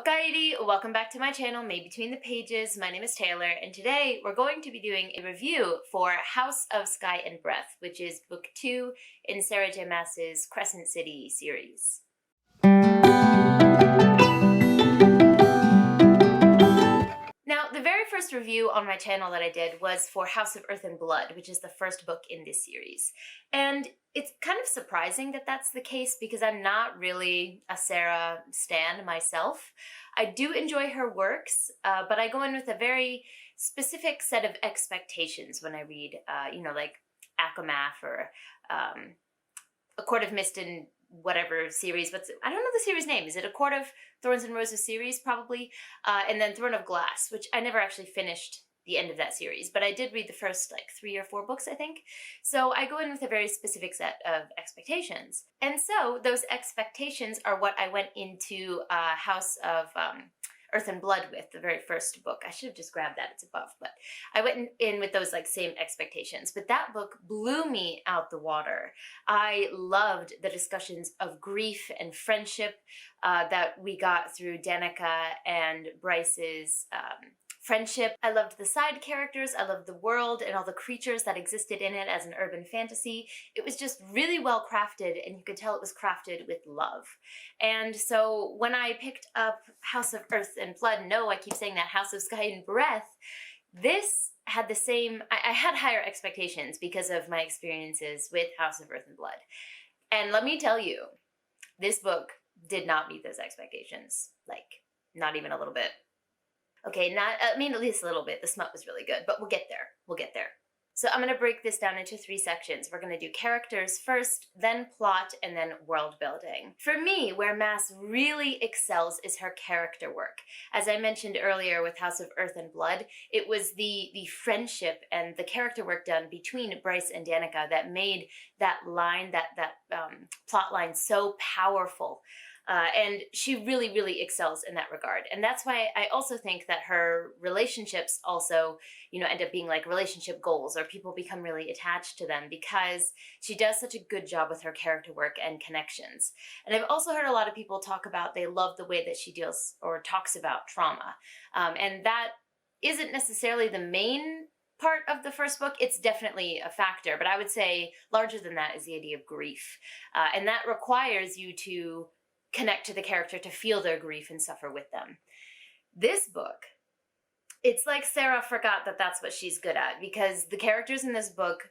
Okaeri, welcome back to my channel, Made Between the Pages. My name is Taylor, and today we're going to be doing a review for House of Sky and Breath, which is book 2 in Sarah J Maas's Crescent City series. Now, the very first review on my channel that I did was for House of Earth and Blood, which is the first book in this series. And it's kind of surprising that that's the case because I'm not really a Sarah stan myself. I do enjoy her works, but I go in with a very specific set of expectations when I read, like AAPI or A Court of Mist and whatever series. I don't know the series name. Is it A Court of Thorns and Roses series? Probably. And then Throne of Glass, which I never actually finished the end of that series, but I did read the first 3 or 4 books, I think. So I go in with a very specific set of expectations. And so those expectations are what I went into House of Earth and Blood with, the very first book. I should have just grabbed that, it's above, but I went in with those same expectations. But that book blew me out the water. I loved the discussions of grief and friendship that we got through Danica and Bryce's friendship. I loved the side characters, I loved the world and all the creatures that existed in it as an urban fantasy. It was just really well crafted, and you could tell it was crafted with love. And so when I picked up House of Earth and Blood, no, I keep saying that, House of Sky and Breath, this had the same, I had higher expectations because of my experiences with House of Earth and Blood. And let me tell you, this book did not meet those expectations. Not even a little bit. Okay, at least a little bit. The smut was really good, but we'll get there. We'll get there. So I'm going to break this down into 3 sections. We're going to do characters first, then plot, and then world building. For me, where Maas really excels is her character work. As I mentioned earlier with House of Earth and Blood, it was the friendship and the character work done between Bryce and Danica that made that line, that plot line so powerful. And she really, really excels in that regard. And that's why I also think that her relationships also, end up being relationship goals, or people become really attached to them because she does such a good job with her character work and connections. And I've also heard a lot of people talk about they love the way that she deals or talks about trauma. And that isn't necessarily the main part of the first book. It's definitely a factor, but I would say larger than that is the idea of grief. And that requires you to connect to the character, to feel their grief and suffer with them. This book, it's like Sarah forgot that that's what she's good at, because the characters in this book,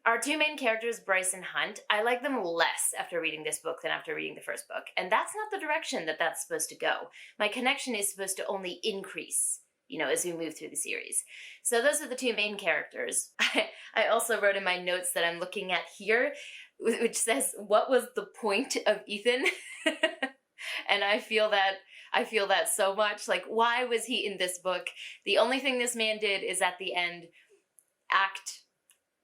our 2 main characters, Bryce and Hunt, I like them less after reading this book than after reading the first book. And that's not the direction that that's supposed to go. My connection is supposed to only increase, as we move through the series. So those are the 2 main characters. I also wrote in my notes that I'm looking at here, which says, what was the point of Ethan? And I feel that so much. Why was he in this book? The only thing this man did is at the end act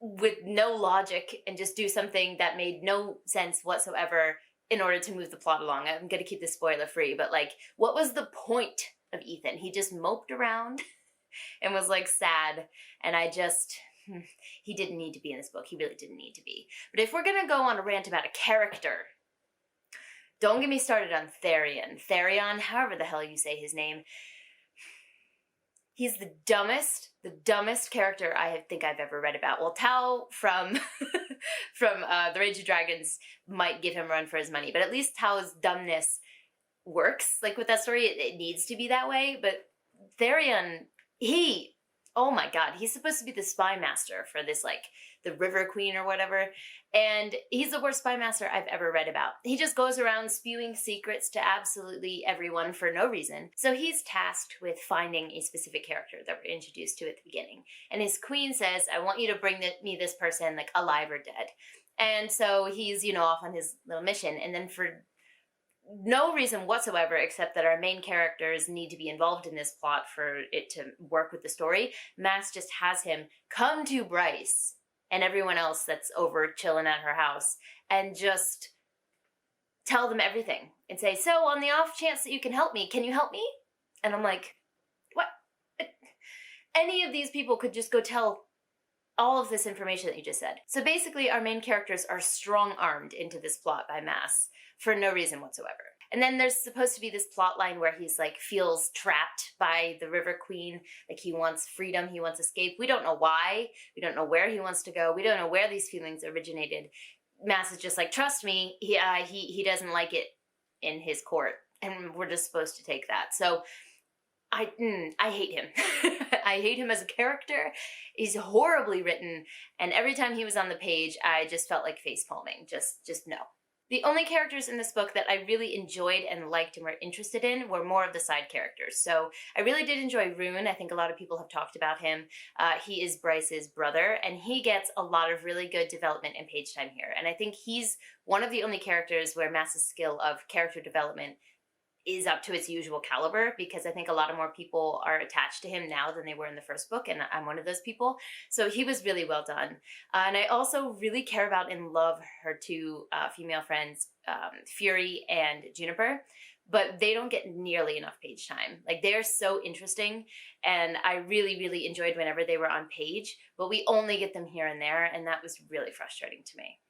with no logic and just do something that made no sense whatsoever in order to move the plot along. I'm gonna keep this spoiler free, but what was the point of Ethan? He just moped around and was sad, and he didn't need to be in this book. He really didn't need to be. But if we're gonna go on a rant about a character, don't get me started on Therion, however the hell you say his name. He's the dumbest character I think I've ever read about. Well, Tao from The Rage of Dragons might give him a run for his money, but at least Tao's dumbness works. With that story, it needs to be that way. But Therion, oh my god, he's supposed to be the spy master for this, the River Queen or whatever, and he's the worst spy master I've ever read about. He just goes around spewing secrets to absolutely everyone for no reason. So he's tasked with finding a specific character that we're introduced to at the beginning. And his queen says, I want you to bring me this person, alive or dead. And so he's, off on his little mission, and then for no reason whatsoever except that our main characters need to be involved in this plot for it to work with the story, Maas just has him come to Bryce and everyone else that's over chilling at her house and just tell them everything and say, so on the off chance that you can help me, can you help me? And I'm like, what? Any of these people could just go tell all of this information that you just said. So basically our main characters are strong-armed into this plot by Maas for no reason whatsoever. And then there's supposed to be this plot line where he's like feels trapped by the River Queen. Like he wants freedom, he wants escape. We don't know why. We don't know where he wants to go. We don't know where these feelings originated. Maas is just like, trust me, he doesn't like it in his court. And we're just supposed to take that. So I hate him. I hate him as a character. He's horribly written. And every time he was on the page, I just felt like face palming. Just no. The only characters in this book that I really enjoyed and liked and were interested in were more of the side characters. So I really did enjoy Rune. I think a lot of people have talked about him. He is Bryce's brother, and he gets a lot of really good development and page time here. And I think he's one of the only characters where Maas's skill of character development is up to its usual caliber, because I think a lot of more people are attached to him now than they were in the first book, and I'm one of those people. So he was really well done. And I also really care about and love her two female friends, Fury and Juniper, but they don't get nearly enough page time. Like, they're so interesting, and I really, really enjoyed whenever they were on page, but we only get them here and there, and that was really frustrating to me.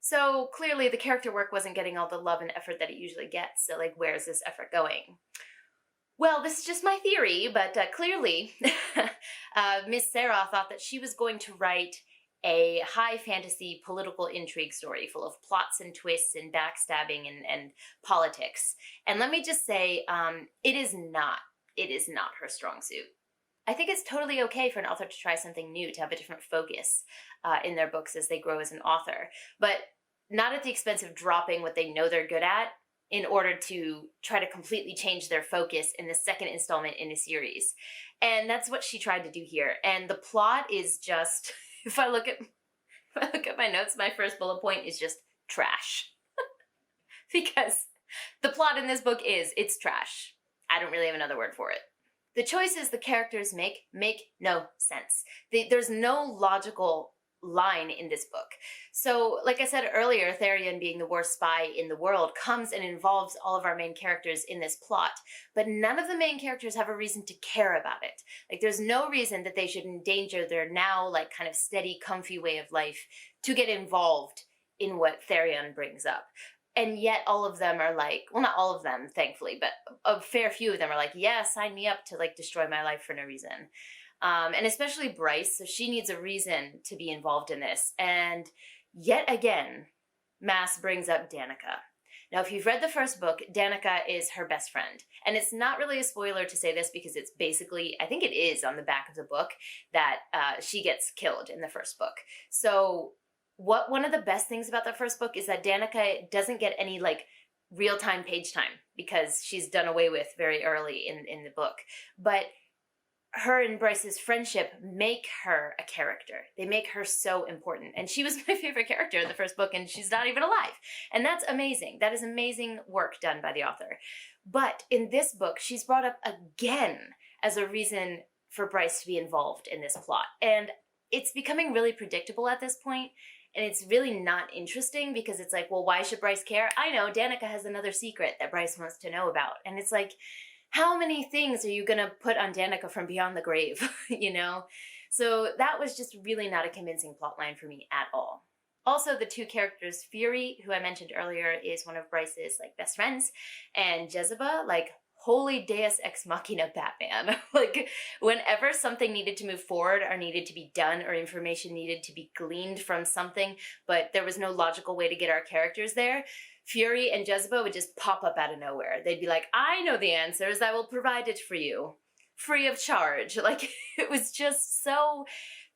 So clearly the character work wasn't getting all the love and effort that it usually gets. So like, where's this effort going? Well, this is just my theory, but clearly Miss Sarah thought that she was going to write a high fantasy political intrigue story full of plots and twists and backstabbing and politics. And let me just say, it is not her strong suit. I think it's totally okay for an author to try something new, to have a different focus in their books as they grow as an author, but not at the expense of dropping what they know they're good at in order to try to completely change their focus in the second installment in a series. And that's what she tried to do here. And the plot is just, if I look at my notes, my first bullet point is just trash. Because the plot in this book it's trash. I don't really have another word for it. The choices the characters make no sense. There's no logical line in this book. So, like I said earlier, Therion being the worst spy in the world comes and involves all of our main characters in this plot, but none of the main characters have a reason to care about it. Like, there's no reason that they should endanger their now, like, kind of steady, comfy way of life to get involved in what Therion brings up. And yet all of them are like, well, not all of them, thankfully, but a fair few of them are like, yeah, sign me up to like destroy my life for no reason. And especially Bryce, so she needs a reason to be involved in this. And yet again, Maas brings up Danica. Now, if you've read the first book, Danica is her best friend. And it's not really a spoiler to say this because it's basically, I think it is on the back of the book, that she gets killed in the first book. So one of the best things about the first book is that Danica doesn't get any like real-time page time because she's done away with very early in the book. But her and Bryce's friendship make her a character. They make her so important. And she was my favorite character in the first book, and she's not even alive. And that's amazing. That is amazing work done by the author. But in this book, she's brought up again as a reason for Bryce to be involved in this plot. And it's becoming really predictable at this point, and it's really not interesting because it's like, well, why should Bryce care? I know, Danica has another secret that Bryce wants to know about. And it's like, how many things are you going to put on Danica from beyond the grave, you know? So that was just really not a convincing plotline for me at all. Also, the two characters, Fury, who I mentioned earlier, is one of Bryce's like best friends, and Jezebel, like, holy deus ex machina Batman. Like, whenever something needed to move forward or needed to be done or information needed to be gleaned from something, but there was no logical way to get our characters there, Fury and Jezebel would just pop up out of nowhere. They'd be like, I know the answers, I will provide it for you, free of charge. Like, it was just so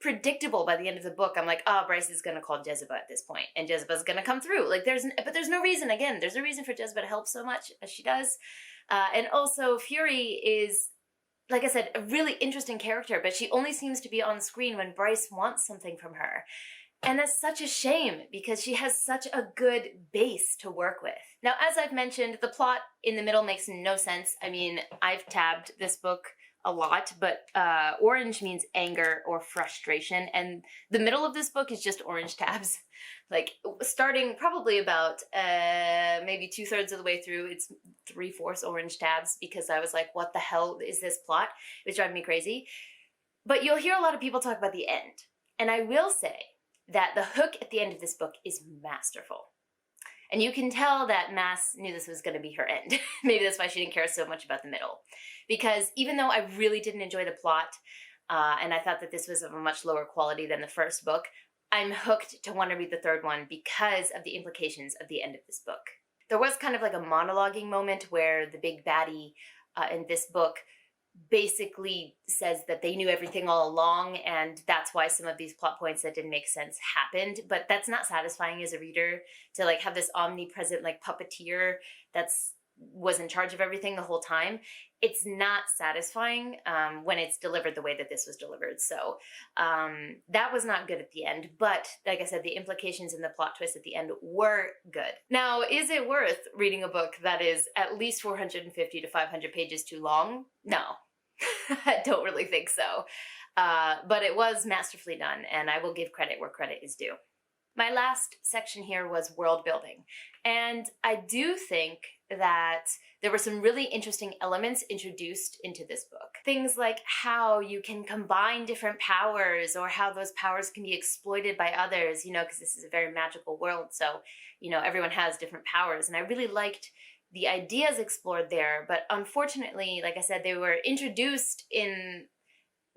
predictable by the end of the book. I'm like, oh, Bryce is gonna call Jezebel at this point, and Jezebel's gonna come through. Like, but there's no reason, again, there's a reason for Jezebel to help so much as she does. And also, Fury is, like I said, a really interesting character, but she only seems to be on screen when Bryce wants something from her. And that's such a shame because she has such a good base to work with. Now, as I've mentioned, the plot in the middle makes no sense. I mean, I've tabbed this book a lot, but orange means anger or frustration, and the middle of this book is just orange tabs. Like, starting probably about maybe 2/3 of the way through, it's 3/4 orange tabs because I was like, what the hell is this plot? It was driving me crazy. But you'll hear a lot of people talk about the end, and I will say that the hook at the end of this book is masterful. And you can tell that Maas knew this was going to be her end. Maybe that's why she didn't care so much about the middle. Because even though I really didn't enjoy the plot, and I thought that this was of a much lower quality than the first book, I'm hooked to want to read the third one because of the implications of the end of this book. There was kind of like a monologuing moment where the big baddie in this book basically says that they knew everything all along, and that's why some of these plot points that didn't make sense happened. But that's not satisfying as a reader, to like have this omnipresent like puppeteer was in charge of everything the whole time. It's not satisfying when it's delivered the way that this was delivered. So that was not good at the end. But like I said, the implications and the plot twist at the end were good. Now, is it worth reading a book that is at least 450 to 500 pages too long? No, I don't really think so. But it was masterfully done, and I will give credit where credit is due. My last section here was world building. And I do think that there were some really interesting elements introduced into this book. Things like how you can combine different powers, or how those powers can be exploited by others, you know, because this is a very magical world. So, you know, everyone has different powers. And I really liked the ideas explored there. But unfortunately, like I said, they were introduced in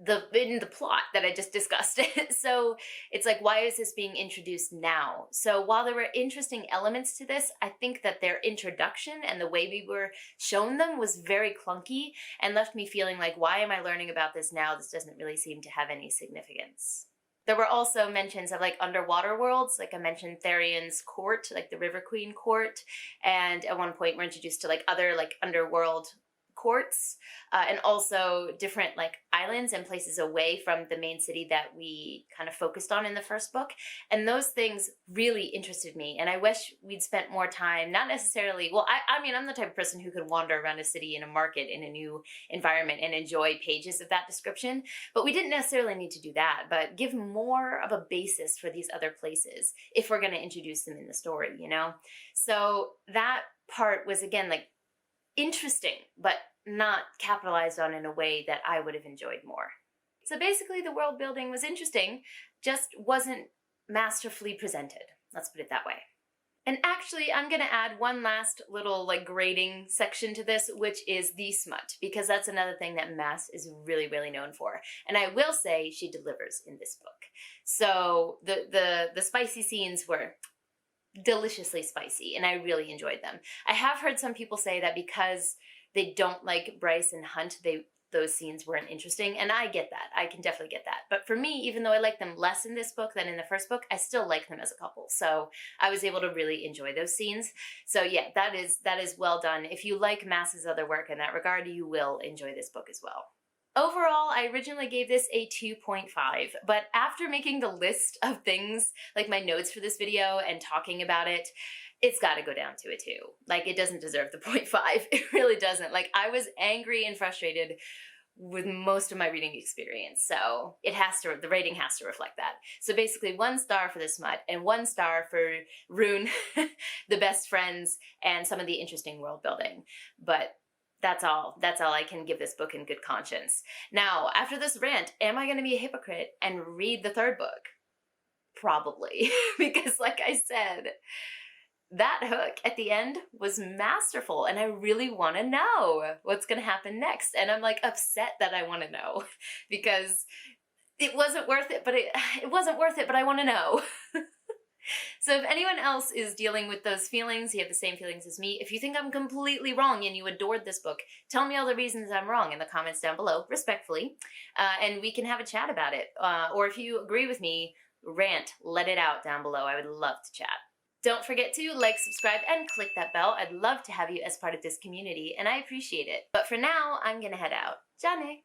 the plot that I just discussed. So it's like, why is this being introduced now? So while there were interesting elements to this, I think that their introduction and the way we were shown them was very clunky and left me feeling like, why am I learning about this now? This doesn't really seem to have any significance. There were also mentions of like underwater worlds, like I mentioned Therion's court, like the River Queen court, and at one point we're introduced to like other like underworld courts, and also different like islands and places away from the main city that we kind of focused on in the first book. And those things really interested me, and I wish we'd spent more time, not necessarily, well, I mean, I'm the type of person who could wander around a city in a market in a new environment and enjoy pages of that description, but we didn't necessarily need to do that, but give more of a basis for these other places if we're going to introduce them in the story, you know? So that part was, again, like interesting, but not capitalized on in a way that I would have enjoyed more. So basically the world building was interesting, just wasn't masterfully presented. Let's put it that way. And actually, I'm gonna add one last little like grading section to this, which is the smut, because that's another thing that Maas is really, really known for. And I will say she delivers in this book. So the spicy scenes were deliciously spicy, and I really enjoyed them. I have heard some people say that because they don't like Bryce and Hunt, those scenes weren't interesting, and I get that. I can definitely get that. But for me, even though I like them less in this book than in the first book, I still like them as a couple. So I was able to really enjoy those scenes. So yeah, that is well done. If you like Maas's other work in that regard, you will enjoy this book as well. Overall, I originally gave this a 2.5, but after making the list of things, like my notes for this video and talking about it, it's got to go down to a 2. Like, it doesn't deserve the 0.5. It really doesn't. Like, I was angry and frustrated with most of my reading experience, so the rating has to reflect that. So basically 1 star for the smut and 1 star for Rune, the best friends, and some of the interesting world building. But that's all I can give this book in good conscience. Now, after this rant, am I going to be a hypocrite and read the third book? Probably. Because like I said, that hook at the end was masterful, and I really want to know what's going to happen next. And I'm like upset that I want to know, because it wasn't worth it, but it wasn't worth it, but I want to know. So if anyone else is dealing with those feelings, you have the same feelings as me, if you think I'm completely wrong and you adored this book, tell me all the reasons I'm wrong in the comments down below, respectfully, and we can have a chat about it. Or if you agree with me, rant, let it out down below. I would love to chat. Don't forget to like, subscribe, and click that bell. I'd love to have you as part of this community, and I appreciate it. But for now, I'm gonna head out. Jane!